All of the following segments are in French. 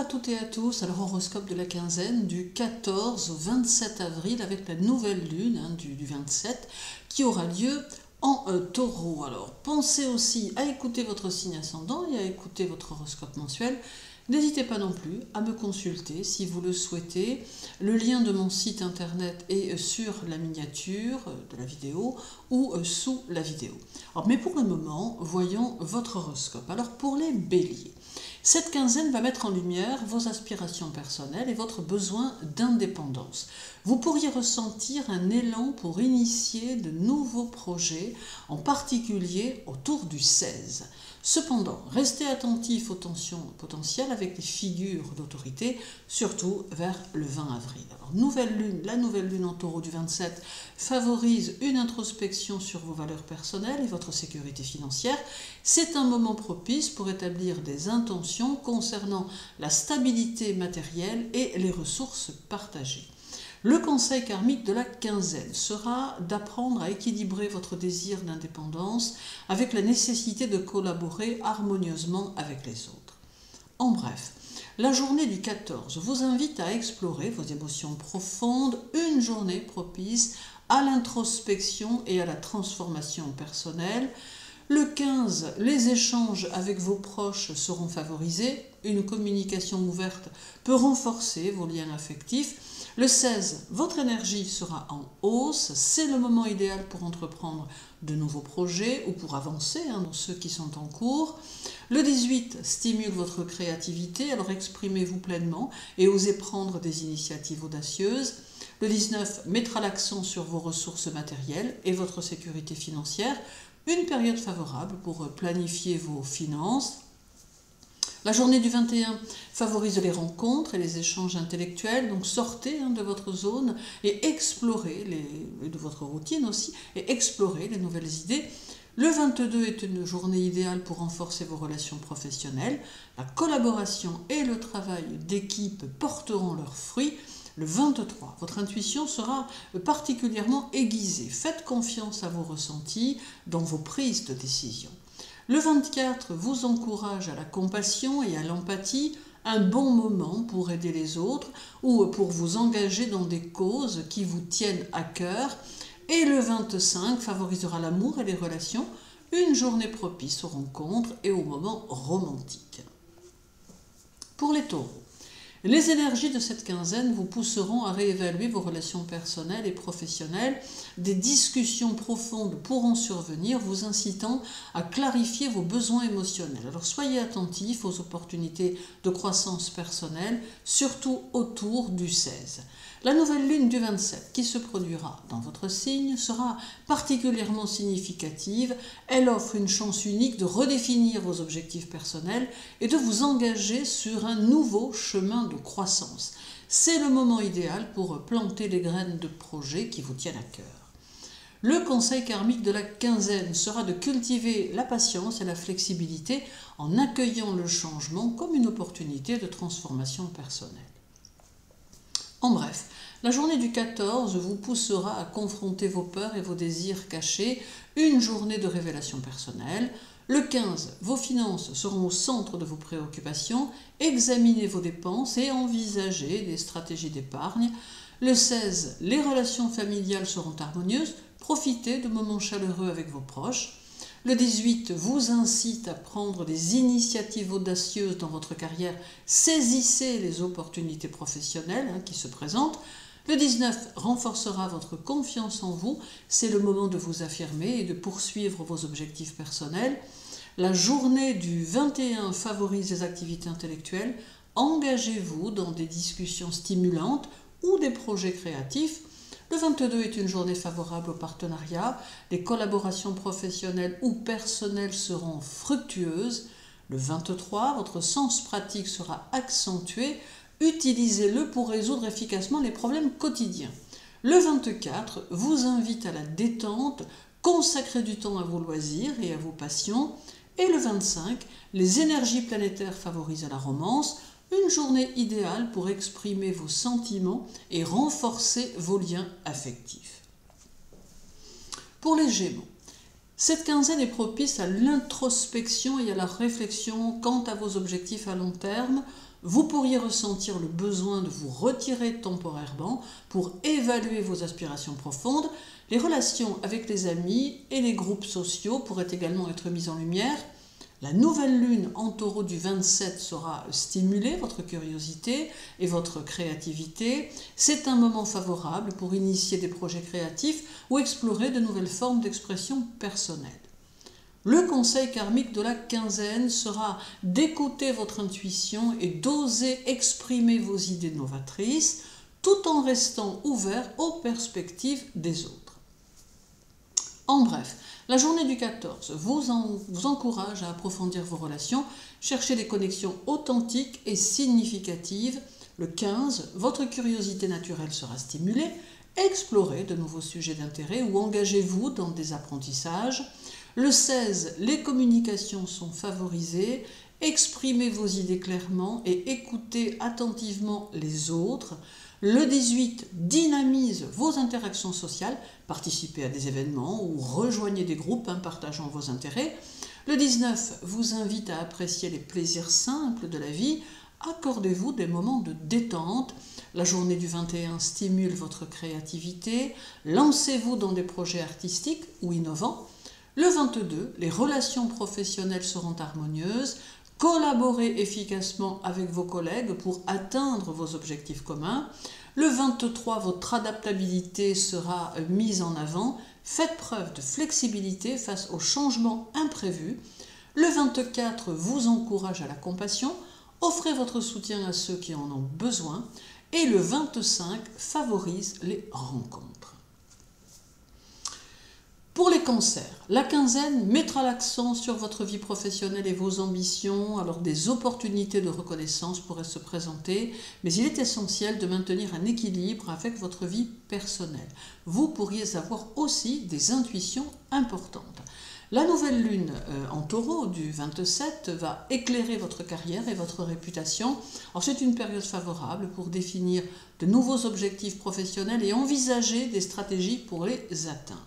à toutes et à tous, alors horoscope de la quinzaine du 14 au 27 avril avec la nouvelle lune du 27 qui aura lieu en taureau. Alors pensez aussi à écouter votre signe ascendant et à écouter votre horoscope mensuel. N'hésitez pas non plus à me consulter si vous le souhaitez. Le lien de mon site internet est sur la miniature de la vidéo ou sous la vidéo. Alors, mais pour le moment, voyons votre horoscope. Alors pour les béliers, cette quinzaine va mettre en lumière vos aspirations personnelles et votre besoin d'indépendance. Vous pourriez ressentir un élan pour initier de nouveaux projets, en particulier autour du 16. Cependant, restez attentif aux tensions potentielles avec les figures d'autorité, surtout vers le 20 avril. Alors, la nouvelle lune en taureau du 27 favorise une introspection sur vos valeurs personnelles et votre sécurité financière. C'est un moment propice pour établir des intentions concernant la stabilité matérielle et les ressources partagées. Le conseil karmique de la quinzaine sera d'apprendre à équilibrer votre désir d'indépendance avec la nécessité de collaborer harmonieusement avec les autres. En bref, la journée du 14 vous invite à explorer vos émotions profondes, une journée propice à l'introspection et à la transformation personnelle. Le 15, les échanges avec vos proches seront favorisés. Une communication ouverte peut renforcer vos liens affectifs. Le 16, votre énergie sera en hausse. C'est le moment idéal pour entreprendre de nouveaux projets ou pour avancer dans ceux qui sont en cours. Le 18 stimule votre créativité, alors exprimez-vous pleinement et osez prendre des initiatives audacieuses. Le 19 mettra l'accent sur vos ressources matérielles et votre sécurité financière. Une période favorable pour planifier vos finances. La journée du 21 favorise les rencontres et les échanges intellectuels, donc sortez de votre zone et explorez, de votre routine aussi, et explorez les nouvelles idées. Le 22 est une journée idéale pour renforcer vos relations professionnelles. La collaboration et le travail d'équipe porteront leurs fruits. Le 23, votre intuition sera particulièrement aiguisée. Faites confiance à vos ressentis dans vos prises de décision. Le 24 vous encourage à la compassion et à l'empathie, un bon moment pour aider les autres ou pour vous engager dans des causes qui vous tiennent à cœur. Et le 25 favorisera l'amour et les relations, une journée propice aux rencontres et aux moments romantiques. Pour les taureaux, les énergies de cette quinzaine vous pousseront à réévaluer vos relations personnelles et professionnelles. Des discussions profondes pourront survenir, vous incitant à clarifier vos besoins émotionnels. Alors soyez attentifs aux opportunités de croissance personnelle, surtout autour du 16. La nouvelle lune du 27 qui se produira dans votre signe sera particulièrement significative. Elle offre une chance unique de redéfinir vos objectifs personnels et de vous engager sur un nouveau chemin de croissance. C'est le moment idéal pour planter les graines de projets qui vous tiennent à cœur. Le conseil karmique de la quinzaine sera de cultiver la patience et la flexibilité en accueillant le changement comme une opportunité de transformation personnelle. En bref, la journée du 14 vous poussera à confronter vos peurs et vos désirs cachés, une journée de révélation personnelle. Le 15, vos finances seront au centre de vos préoccupations, examinez vos dépenses et envisagez des stratégies d'épargne. Le 16, les relations familiales seront harmonieuses, profitez de moments chaleureux avec vos proches. Le 18 vous incite à prendre des initiatives audacieuses dans votre carrière, saisissez les opportunités professionnelles qui se présentent. Le 19 renforcera votre confiance en vous, c'est le moment de vous affirmer et de poursuivre vos objectifs personnels. La journée du 21 favorise les activités intellectuelles, engagez-vous dans des discussions stimulantes ou des projets créatifs. Le 22 est une journée favorable au partenariat, les collaborations professionnelles ou personnelles seront fructueuses. Le 23, votre sens pratique sera accentué, utilisez-le pour résoudre efficacement les problèmes quotidiens. Le 24 vous invite à la détente, consacrez du temps à vos loisirs et à vos passions. Et le 25, les énergies planétaires favorisent la romance, une journée idéale pour exprimer vos sentiments et renforcer vos liens affectifs. Pour les Gémeaux, cette quinzaine est propice à l'introspection et à la réflexion quant à vos objectifs à long terme. vous pourriez ressentir le besoin de vous retirer temporairement pour évaluer vos aspirations profondes. Les relations avec les amis et les groupes sociaux pourraient également être mises en lumière. La nouvelle lune en taureau du 27 saura stimuler votre curiosité et votre créativité. C'est un moment favorable pour initier des projets créatifs ou explorer de nouvelles formes d'expression personnelle. Le conseil karmique de la quinzaine sera d'écouter votre intuition et d'oser exprimer vos idées novatrices tout en restant ouvert aux perspectives des autres. En bref, la journée du 14 vous encourage à approfondir vos relations, chercher des connexions authentiques et significatives. Le 15, votre curiosité naturelle sera stimulée, explorez de nouveaux sujets d'intérêt ou engagez-vous dans des apprentissages. Le 16, les communications sont favorisées, exprimez vos idées clairement et écoutez attentivement les autres. Le 18 dynamise vos interactions sociales, participez à des événements ou rejoignez des groupes partageant vos intérêts. Le 19 vous invite à apprécier les plaisirs simples de la vie, accordez-vous des moments de détente. La journée du 21 stimule votre créativité, lancez-vous dans des projets artistiques ou innovants. Le 22, les relations professionnelles seront harmonieuses, collaborez efficacement avec vos collègues pour atteindre vos objectifs communs. Le 23, votre adaptabilité sera mise en avant. Faites preuve de flexibilité face aux changements imprévus. Le 24 vous encourage à la compassion. Offrez votre soutien à ceux qui en ont besoin. Et le 25 favorise les rencontres. Pour les cancers, la quinzaine mettra l'accent sur votre vie professionnelle et vos ambitions, alors des opportunités de reconnaissance pourraient se présenter, mais il est essentiel de maintenir un équilibre avec votre vie personnelle. Vous pourriez avoir aussi des intuitions importantes. La nouvelle lune en taureau du 27 va éclairer votre carrière et votre réputation. Alors c'est une période favorable pour définir de nouveaux objectifs professionnels et envisager des stratégies pour les atteindre.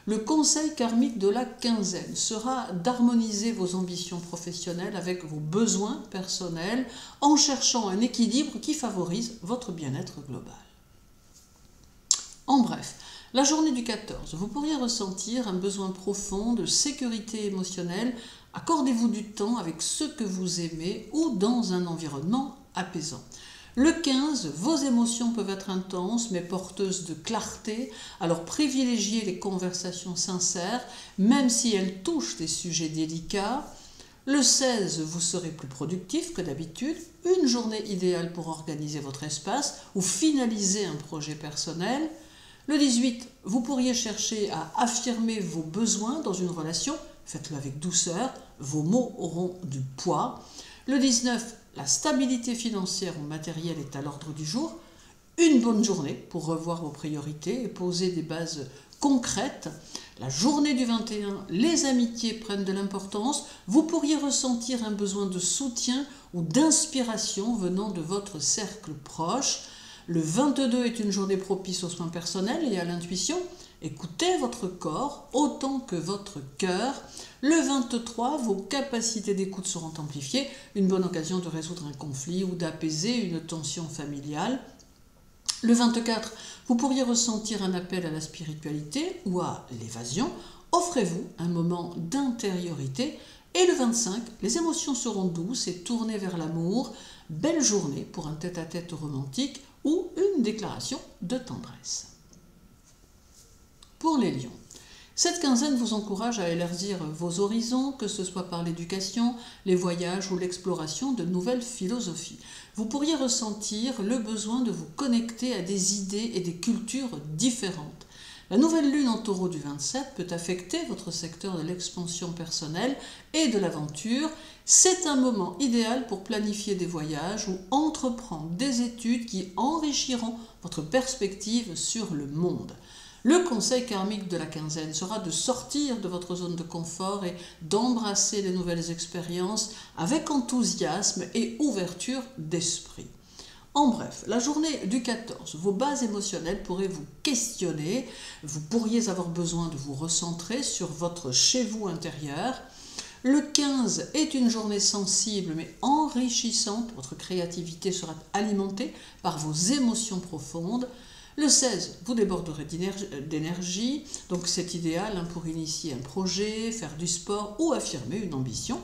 Le conseil karmique de la quinzaine sera d'harmoniser vos ambitions professionnelles avec vos besoins personnels en cherchant un équilibre qui favorise votre bien-être global. En bref, la journée du 14, vous pourriez ressentir un besoin profond de sécurité émotionnelle. Accordez-vous du temps avec ceux que vous aimez ou dans un environnement apaisant. Le 15, vos émotions peuvent être intenses mais porteuses de clarté, alors privilégiez les conversations sincères, même si elles touchent des sujets délicats. Le 16, vous serez plus productif que d'habitude, une journée idéale pour organiser votre espace ou finaliser un projet personnel. Le 18, vous pourriez chercher à affirmer vos besoins dans une relation, faites-le avec douceur, vos mots auront du poids. Le 19, la stabilité financière ou matérielle est à l'ordre du jour. Une bonne journée pour revoir vos priorités et poser des bases concrètes. La journée du 21, les amitiés prennent de l'importance. Vous pourriez ressentir un besoin de soutien ou d'inspiration venant de votre cercle proche. Le 22 est une journée propice aux soins personnels et à l'intuition. Écoutez votre corps autant que votre cœur. Le 23, vos capacités d'écoute seront amplifiées, une bonne occasion de résoudre un conflit ou d'apaiser une tension familiale. Le 24, vous pourriez ressentir un appel à la spiritualité ou à l'évasion. Offrez-vous un moment d'intériorité. Et le 25, les émotions seront douces et tournées vers l'amour. Belle journée pour un tête-à-tête romantique ou une déclaration de tendresse. Pour les lions, cette quinzaine vous encourage à élargir vos horizons, que ce soit par l'éducation, les voyages ou l'exploration de nouvelles philosophies. Vous pourriez ressentir le besoin de vous connecter à des idées et des cultures différentes. La nouvelle lune en taureau du 27 peut affecter votre secteur de l'expansion personnelle et de l'aventure. C'est un moment idéal pour planifier des voyages ou entreprendre des études qui enrichiront votre perspective sur le monde. Le conseil karmique de la quinzaine sera de sortir de votre zone de confort et d'embrasser les nouvelles expériences avec enthousiasme et ouverture d'esprit. En bref, la journée du 14, vos bases émotionnelles pourraient vous questionner, vous pourriez avoir besoin de vous recentrer sur votre chez vous intérieur. Le 15 est une journée sensible mais enrichissante. Votre créativité sera alimentée par vos émotions profondes. Le 16, vous déborderez d'énergie, donc c'est idéal pour initier un projet, faire du sport ou affirmer une ambition.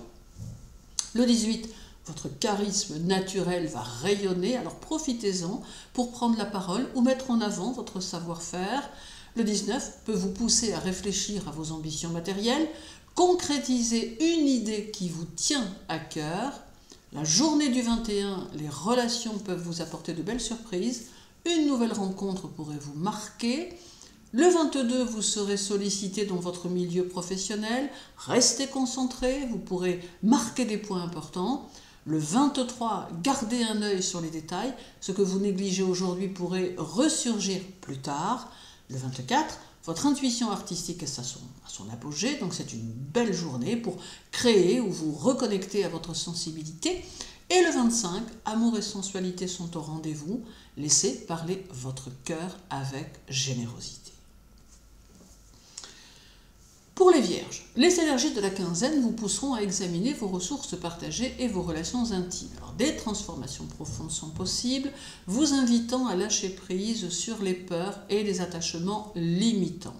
Le 18, votre charisme naturel va rayonner, alors profitez-en pour prendre la parole ou mettre en avant votre savoir-faire. Le 19 peut vous pousser à réfléchir à vos ambitions matérielles, concrétiser une idée qui vous tient à cœur. La journée du 21, les relations peuvent vous apporter de belles surprises. Une nouvelle rencontre pourrait vous marquer. Le 22, vous serez sollicité dans votre milieu professionnel. Restez concentré, vous pourrez marquer des points importants. Le 23, gardez un œil sur les détails. Ce que vous négligez aujourd'hui pourrait ressurgir plus tard. Le 24, votre intuition artistique est à son apogée, donc c'est une belle journée pour créer ou vous reconnecter à votre sensibilité. Et le 25, amour et sensualité sont au rendez-vous. Laissez parler votre cœur avec générosité. Pour les Vierges, les énergies de la quinzaine vous pousseront à examiner vos ressources partagées et vos relations intimes. Alors, des transformations profondes sont possibles, vous invitant à lâcher prise sur les peurs et les attachements limitants.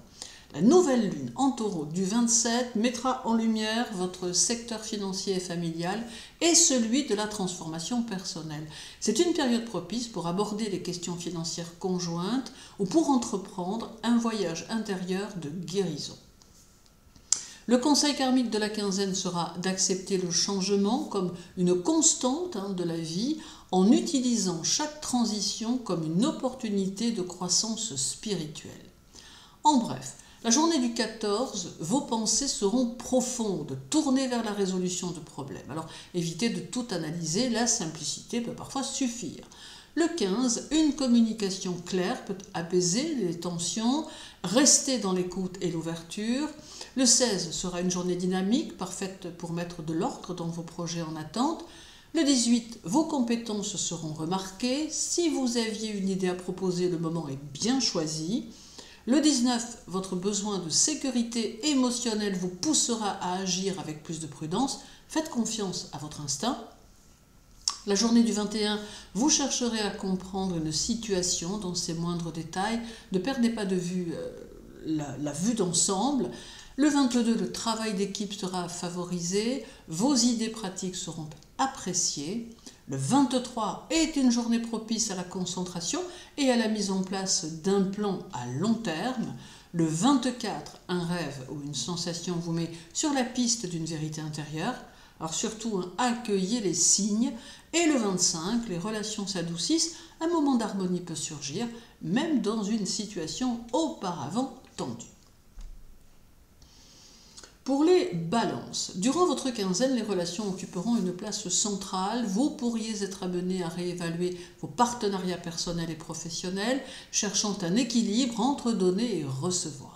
La nouvelle lune en Taureau du 27 mettra en lumière votre secteur financier et familial et celui de la transformation personnelle. C'est une période propice pour aborder les questions financières conjointes ou pour entreprendre un voyage intérieur de guérison. Le conseil karmique de la quinzaine sera d'accepter le changement comme une constante de la vie en utilisant chaque transition comme une opportunité de croissance spirituelle. En bref, la journée du 14, vos pensées seront profondes, tournées vers la résolution de problèmes. Alors évitez de tout analyser, la simplicité peut parfois suffire. Le 15, une communication claire peut apaiser les tensions, restez dans l'écoute et l'ouverture. Le 16 sera une journée dynamique, parfaite pour mettre de l'ordre dans vos projets en attente. Le 18, vos compétences seront remarquées. Si vous aviez une idée à proposer, le moment est bien choisi. Le 19, votre besoin de sécurité émotionnelle vous poussera à agir avec plus de prudence. Faites confiance à votre instinct. La journée du 21, vous chercherez à comprendre une situation dans ses moindres détails. Ne perdez pas de vue la vue d'ensemble. Le 22, le travail d'équipe sera favorisé. Vos idées pratiques seront appréciées. Le 23 est une journée propice à la concentration et à la mise en place d'un plan à long terme. Le 24, un rêve ou une sensation vous met sur la piste d'une vérité intérieure. Alors surtout, accueillez les signes. Et le 25, les relations s'adoucissent. Un moment d'harmonie peut surgir, même dans une situation auparavant tendue. Pour les balances, durant votre quinzaine, les relations occuperont une place centrale. Vous pourriez être amené à réévaluer vos partenariats personnels et professionnels, cherchant un équilibre entre donner et recevoir.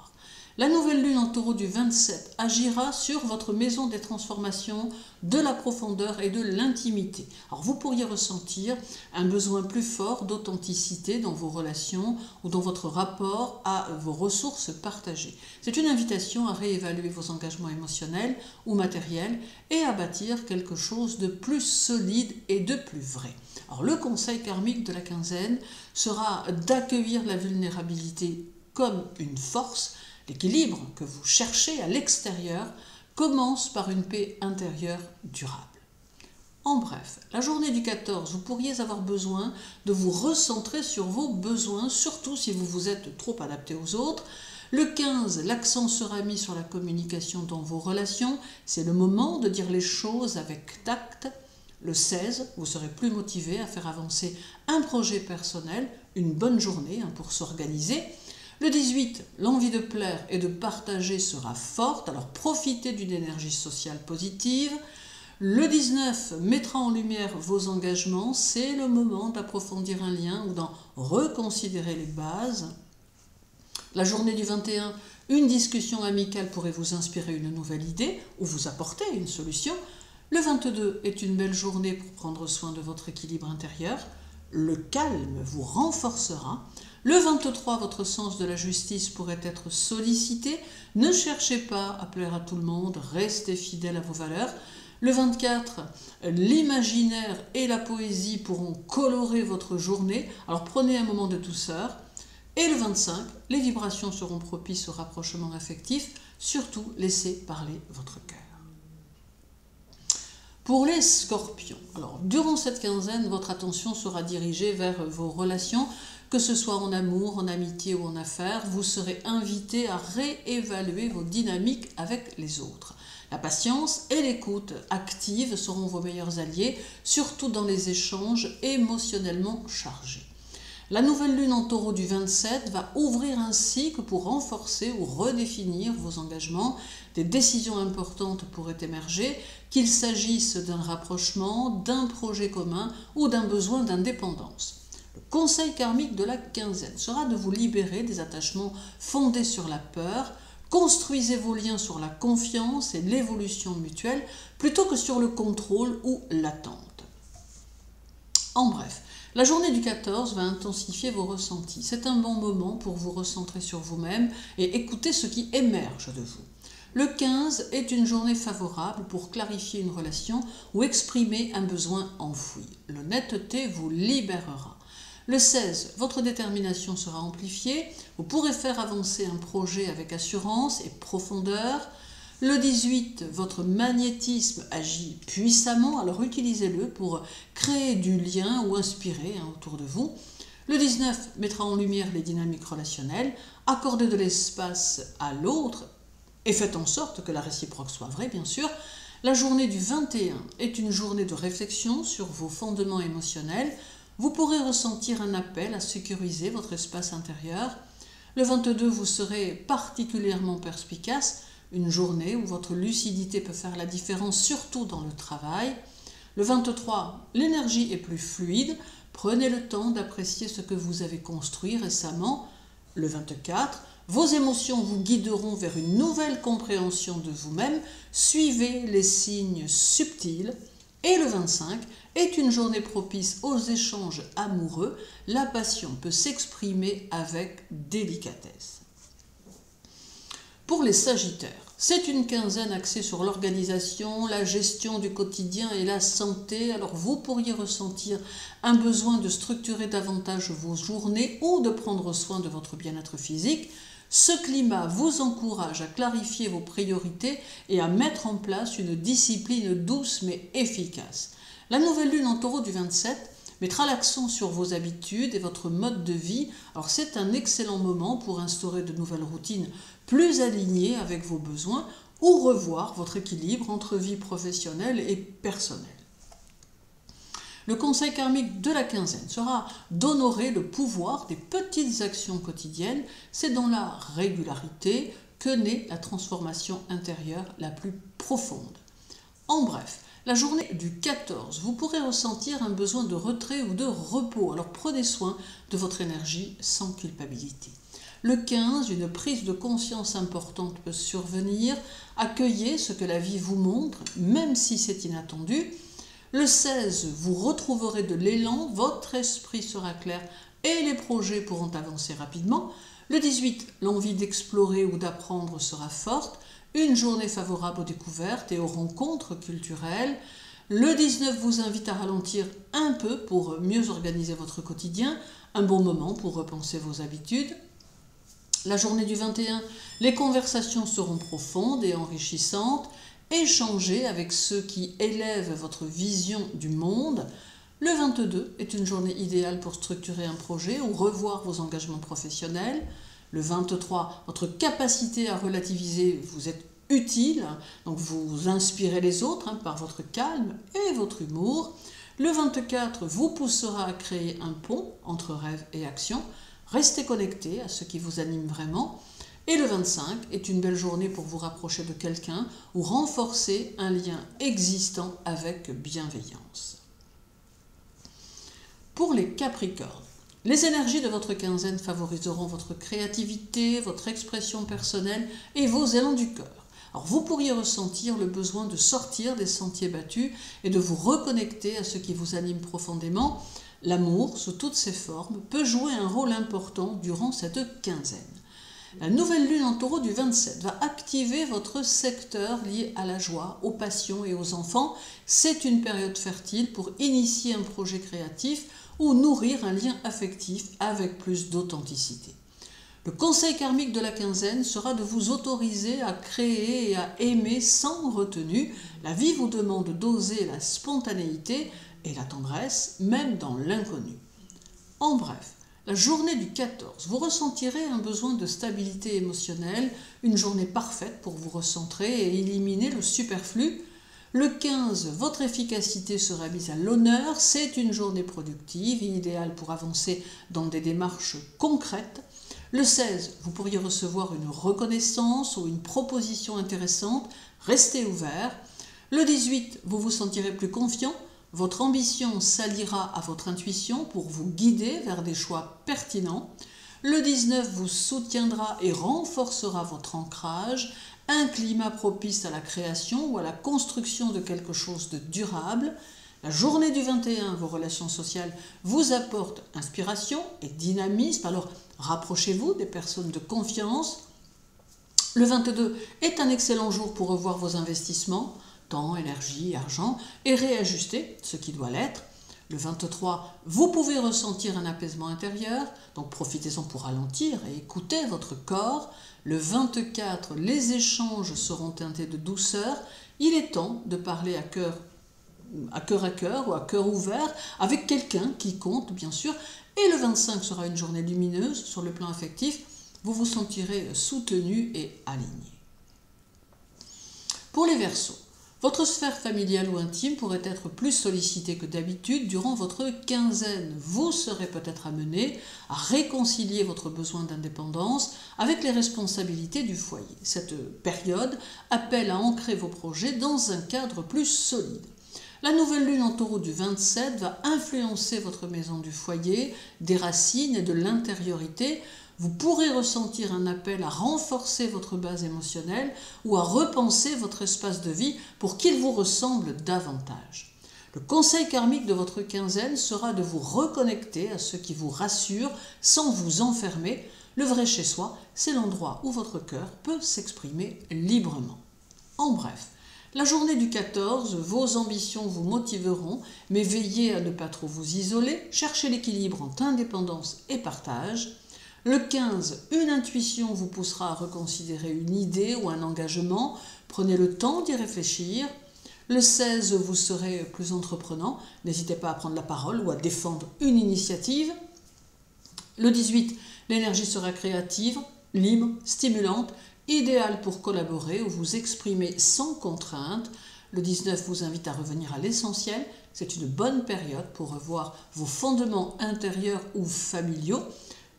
La nouvelle lune en Taureau du 27 agira sur votre maison des transformations, de la profondeur et de l'intimité. Alors vous pourriez ressentir un besoin plus fort d'authenticité dans vos relations ou dans votre rapport à vos ressources partagées. C'est une invitation à réévaluer vos engagements émotionnels ou matériels et à bâtir quelque chose de plus solide et de plus vrai. Alors le conseil karmique de la quinzaine sera d'accueillir la vulnérabilité comme une force. L'équilibre que vous cherchez à l'extérieur commence par une paix intérieure durable. En bref, la journée du 14, vous pourriez avoir besoin de vous recentrer sur vos besoins, surtout si vous vous êtes trop adapté aux autres. Le 15, l'accent sera mis sur la communication dans vos relations. C'est le moment de dire les choses avec tact. Le 16, vous serez plus motivé à faire avancer un projet personnel, une bonne journée pour s'organiser. Le 18, l'envie de plaire et de partager sera forte, alors profitez d'une énergie sociale positive. Le 19 mettra en lumière vos engagements, c'est le moment d'approfondir un lien ou d'en reconsidérer les bases. La journée du 21, une discussion amicale pourrait vous inspirer une nouvelle idée ou vous apporter une solution. Le 22 est une belle journée pour prendre soin de votre équilibre intérieur. le calme vous renforcera. Le 23, votre sens de la justice pourrait être sollicité. Ne cherchez pas à plaire à tout le monde, restez fidèle à vos valeurs. Le 24, l'imaginaire et la poésie pourront colorer votre journée. Alors prenez un moment de douceur. Et le 25, les vibrations seront propices au rapprochement affectif. Surtout, laissez parler votre cœur. Pour les scorpions, alors durant cette quinzaine, votre attention sera dirigée vers vos relations, que ce soit en amour, en amitié ou en affaires. Vous serez invité à réévaluer vos dynamiques avec les autres. La patience et l'écoute active seront vos meilleurs alliés, surtout dans les échanges émotionnellement chargés. La nouvelle lune en taureau du 27 va ouvrir un cycle pour renforcer ou redéfinir vos engagements. Des décisions importantes pourraient émerger, qu'il s'agisse d'un rapprochement, d'un projet commun ou d'un besoin d'indépendance. Le conseil karmique de la quinzaine sera de vous libérer des attachements fondés sur la peur. Construisez vos liens sur la confiance et l'évolution mutuelle plutôt que sur le contrôle ou l'attente. En bref, la journée du 14 va intensifier vos ressentis. C'est un bon moment pour vous recentrer sur vous-même et écouter ce qui émerge de vous. Le 15 est une journée favorable pour clarifier une relation ou exprimer un besoin enfoui. L'honnêteté vous libérera. Le 16, votre détermination sera amplifiée. Vous pourrez faire avancer un projet avec assurance et profondeur. Le 18, votre magnétisme agit puissamment, alors utilisez-le pour créer du lien ou inspirer autour de vous. Le 19 mettra en lumière les dynamiques relationnelles, accordez de l'espace à l'autre et faites en sorte que la réciproque soit vraie, bien sûr. La journée du 21 est une journée de réflexion sur vos fondements émotionnels. Vous pourrez ressentir un appel à sécuriser votre espace intérieur. Le 22, vous serez particulièrement perspicace, une journée où votre lucidité peut faire la différence, surtout dans le travail. Le 23, l'énergie est plus fluide. Prenez le temps d'apprécier ce que vous avez construit récemment. Le 24, vos émotions vous guideront vers une nouvelle compréhension de vous-même. Suivez les signes subtils. Et le 25 est une journée propice aux échanges amoureux. La passion peut s'exprimer avec délicatesse. Pour les Sagittaires, c'est une quinzaine axée sur l'organisation, la gestion du quotidien et la santé. Alors vous pourriez ressentir un besoin de structurer davantage vos journées ou de prendre soin de votre bien-être physique. Ce climat vous encourage à clarifier vos priorités et à mettre en place une discipline douce mais efficace. La nouvelle lune en taureau du 27 mettra l'accent sur vos habitudes et votre mode de vie. Alors c'est un excellent moment pour instaurer de nouvelles routines plus alignées avec vos besoins ou revoir votre équilibre entre vie professionnelle et personnelle. Le conseil karmique de la quinzaine sera d'honorer le pouvoir des petites actions quotidiennes. C'est dans la régularité que naît la transformation intérieure la plus profonde. En bref, la journée du 14, vous pourrez ressentir un besoin de retrait ou de repos. Alors prenez soin de votre énergie sans culpabilité. Le 15, une prise de conscience importante peut survenir. Accueillez ce que la vie vous montre, même si c'est inattendu. Le 16, vous retrouverez de l'élan, votre esprit sera clair et les projets pourront avancer rapidement. Le 18, l'envie d'explorer ou d'apprendre sera forte. Une journée favorable aux découvertes et aux rencontres culturelles. Le 19 vous invite à ralentir un peu pour mieux organiser votre quotidien. Un bon moment pour repenser vos habitudes. La journée du 21, les conversations seront profondes et enrichissantes. Échangez avec ceux qui élèvent votre vision du monde. Le 22 est une journée idéale pour structurer un projet ou revoir vos engagements professionnels. Le 23, votre capacité à relativiser vous est utile, donc vous inspirez les autres par votre calme et votre humour. Le 24 vous poussera à créer un pont entre rêve et action. Restez connecté à ce qui vous anime vraiment. Et le 25 est une belle journée pour vous rapprocher de quelqu'un ou renforcer un lien existant avec bienveillance. Pour les Capricornes, les énergies de votre quinzaine favoriseront votre créativité, votre expression personnelle et vos élans du cœur. Alors vous pourriez ressentir le besoin de sortir des sentiers battus et de vous reconnecter à ce qui vous anime profondément. L'amour, sous toutes ses formes, peut jouer un rôle important durant cette quinzaine. La nouvelle lune en taureau du 27 va activer votre secteur lié à la joie, aux passions et aux enfants. C'est une période fertile pour initier un projet créatif ou nourrir un lien affectif avec plus d'authenticité. Le conseil karmique de la quinzaine sera de vous autoriser à créer et à aimer sans retenue. La vie vous demande d'oser la spontanéité et la tendresse, même dans l'inconnu. En bref, la journée du 14, vous ressentirez un besoin de stabilité émotionnelle, une journée parfaite pour vous recentrer et éliminer le superflu. Le 15, votre efficacité sera mise à l'honneur, c'est une journée productive, idéale pour avancer dans des démarches concrètes. Le 16, vous pourriez recevoir une reconnaissance ou une proposition intéressante, restez ouvert. Le 18, vous vous sentirez plus confiant. Votre ambition s'alliera à votre intuition pour vous guider vers des choix pertinents. Le 19 vous soutiendra et renforcera votre ancrage, un climat propice à la création ou à la construction de quelque chose de durable. La journée du 21, vos relations sociales vous apportent inspiration et dynamisme, alors rapprochez-vous des personnes de confiance. Le 22 est un excellent jour pour revoir vos investissements, temps, énergie, argent, et réajuster ce qui doit l'être. Le 23, vous pouvez ressentir un apaisement intérieur, donc profitez-en pour ralentir et écouter votre corps. Le 24, les échanges seront teintés de douceur. Il est temps de parler à cœur à cœur ou à cœur ouvert avec quelqu'un qui compte, bien sûr. Et le 25 sera une journée lumineuse sur le plan affectif. Vous vous sentirez soutenu et aligné. Pour les Verseaux, votre sphère familiale ou intime pourrait être plus sollicitée que d'habitude durant votre quinzaine. Vous serez peut-être amené à réconcilier votre besoin d'indépendance avec les responsabilités du foyer. Cette période appelle à ancrer vos projets dans un cadre plus solide. La nouvelle lune en taureau du 27 va influencer votre maison du foyer, des racines et de l'intériorité. Vous pourrez ressentir un appel à renforcer votre base émotionnelle ou à repenser votre espace de vie pour qu'il vous ressemble davantage. Le conseil karmique de votre quinzaine sera de vous reconnecter à ce qui vous rassure sans vous enfermer. Le vrai chez soi, c'est l'endroit où votre cœur peut s'exprimer librement. En bref, la journée du 14, vos ambitions vous motiveront, mais veillez à ne pas trop vous isoler, cherchez l'équilibre entre indépendance et partage. Le 15, une intuition vous poussera à reconsidérer une idée ou un engagement, prenez le temps d'y réfléchir. Le 16, vous serez plus entreprenant, n'hésitez pas à prendre la parole ou à défendre une initiative. Le 18, l'énergie sera créative, libre, stimulante, idéale pour collaborer ou vous exprimer sans contrainte. Le 19 vous invite à revenir à l'essentiel, c'est une bonne période pour revoir vos fondements intérieurs ou familiaux.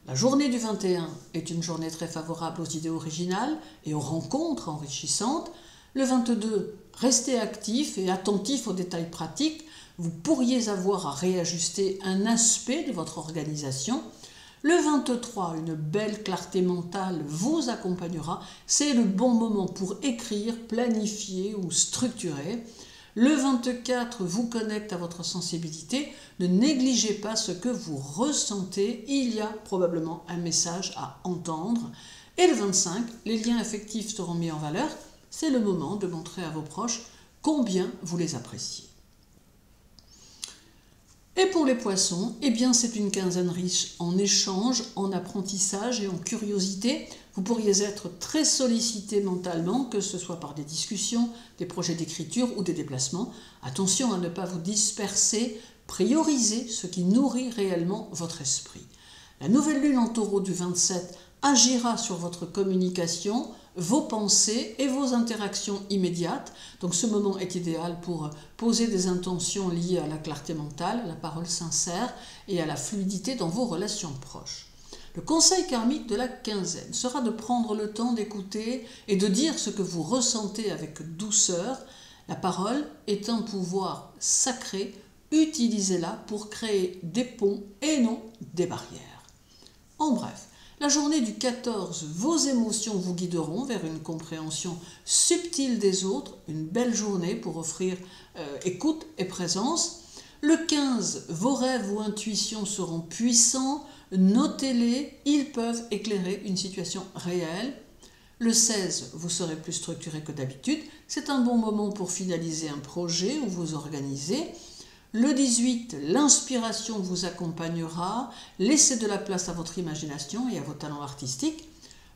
La journée du 21 est une journée très favorable aux idées originales et aux rencontres enrichissantes. Le 22, restez actif et attentif aux détails pratiques. Vous pourriez avoir à réajuster un aspect de votre organisation. Le 23, une belle clarté mentale vous accompagnera. C'est le bon moment pour écrire, planifier ou structurer. Le 24 vous connecte à votre sensibilité. Ne négligez pas ce que vous ressentez. Il y a probablement un message à entendre. Et le 25, les liens affectifs seront mis en valeur. C'est le moment de montrer à vos proches combien vous les appréciez. Et pour les poissons, eh bien c'est une quinzaine riche en échanges, en apprentissage et en curiosité. Vous pourriez être très sollicité mentalement, que ce soit par des discussions, des projets d'écriture ou des déplacements. Attention à ne pas vous disperser, priorisez ce qui nourrit réellement votre esprit. La nouvelle lune en taureau du 27 agira sur votre communication, vos pensées et vos interactions immédiates. Donc ce moment est idéal pour poser des intentions liées à la clarté mentale, à la parole sincère et à la fluidité dans vos relations proches. Le conseil karmique de la quinzaine sera de prendre le temps d'écouter et de dire ce que vous ressentez avec douceur. La parole est un pouvoir sacré, utilisez-la pour créer des ponts et non des barrières. En bref, la journée du 14, vos émotions vous guideront vers une compréhension subtile des autres, une belle journée pour offrir écoute et présence. Le 15, vos rêves ou intuitions seront puissants, notez-les, ils peuvent éclairer une situation réelle. Le 16, vous serez plus structuré que d'habitude, c'est un bon moment pour finaliser un projet ou vous organiser. Le 18, l'inspiration vous accompagnera, laissez de la place à votre imagination et à vos talents artistiques.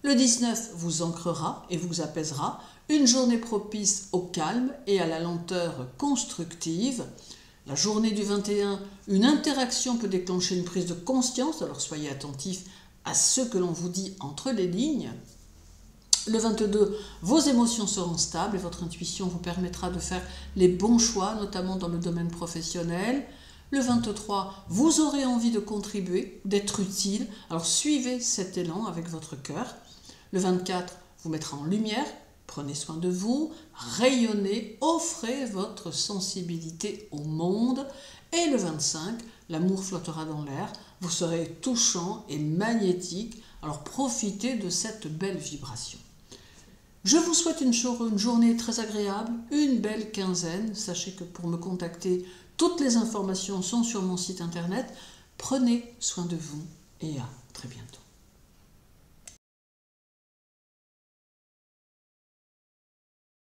Le 19 vous ancrera et vous apaisera, une journée propice au calme et à la lenteur constructive. La journée du 21, une interaction peut déclencher une prise de conscience, alors soyez attentifs à ce que l'on vous dit entre les lignes. Le 22, vos émotions seront stables et votre intuition vous permettra de faire les bons choix, notamment dans le domaine professionnel. Le 23, vous aurez envie de contribuer, d'être utile, alors suivez cet élan avec votre cœur. Le 24 vous mettra en lumière, prenez soin de vous, rayonnez, offrez votre sensibilité au monde. Et le 25, l'amour flottera dans l'air, vous serez touchant et magnétique, alors profitez de cette belle vibration. Je vous souhaite une journée très agréable, une belle quinzaine. Sachez que pour me contacter, toutes les informations sont sur mon site internet. Prenez soin de vous et à très bientôt.